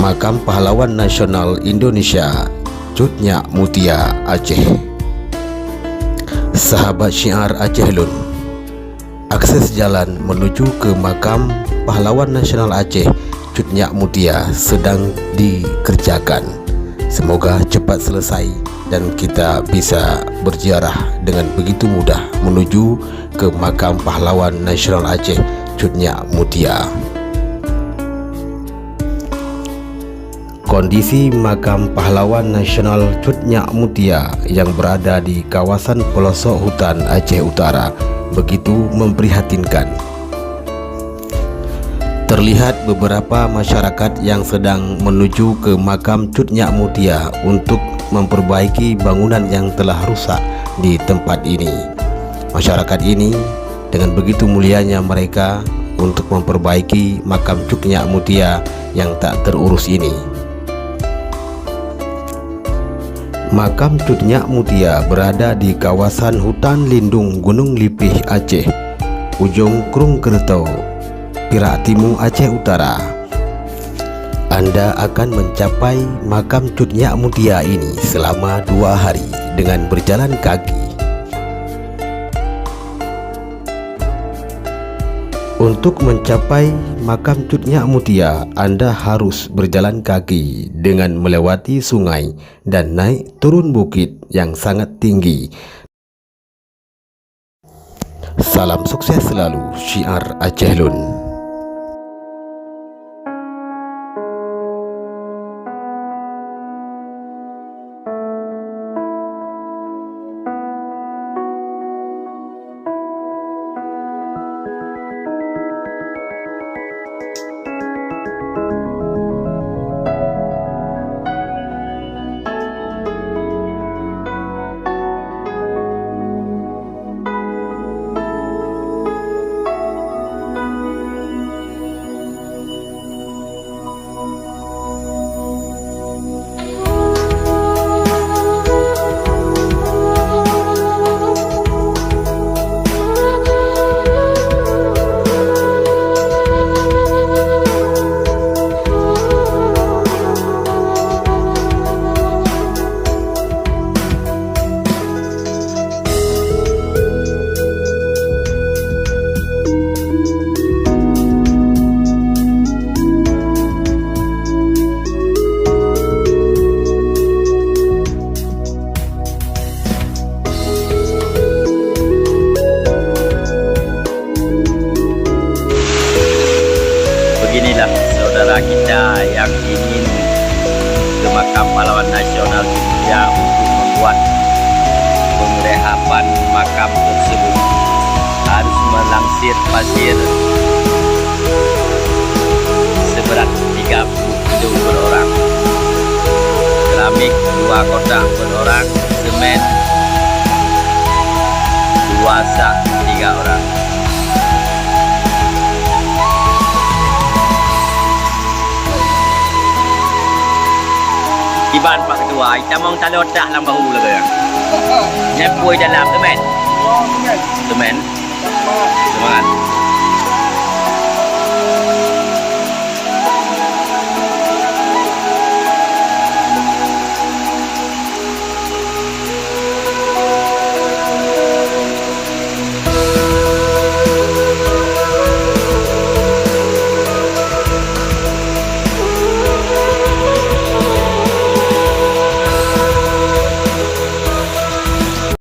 Makam Pahlawan Nasional Indonesia Cut Nyak Mutia Aceh. Sahabat syiar Aceh Lun, akses jalan menuju ke Makam Pahlawan Nasional Aceh Cut Nyak Mutia sedang dikerjakan. Semoga cepat selesai dan kita bisa berziarah dengan begitu mudah menuju ke Makam Pahlawan Nasional Aceh Cut Nyak Mutia. Kondisi Makam Pahlawan Nasional Cut Nyak Mutia yang berada di kawasan pelosok hutan Aceh Utara begitu memprihatinkan. Terlihat beberapa masyarakat yang sedang menuju ke Makam Cut Nyak Mutia untuk memperbaiki bangunan yang telah rusak di tempat ini. Masyarakat ini dengan begitu mulianya mereka untuk memperbaiki Makam Cut Nyak Mutia yang tak terurus ini. Makam Cut Nyak Mutia berada di kawasan hutan lindung Gunung Lipih Aceh, ujung Krung Kerto, Perak Timur Aceh Utara. Anda akan mencapai Makam Cut Nyak Mutia ini selama 2 hari dengan berjalan kaki. Untuk mencapai Makam Cut Nyak Mutia, Anda harus berjalan kaki dengan melewati sungai dan naik turun bukit yang sangat tinggi. Salam sukses selalu, syiar Aceh Lun. Beginilah saudara kita yang ingin ke Makam Pahlawan Nasional Indonesia untuk membuat pengrehapan makam tersebut harus melangsir pasir seberat 30 kilo per orang, keramik 2 kotak per orang, semen 2 sak 3 orang. Iban Pak Ketua, kita mau talot dah dalam bahu lagi. Nyepui dalam semen. Semen.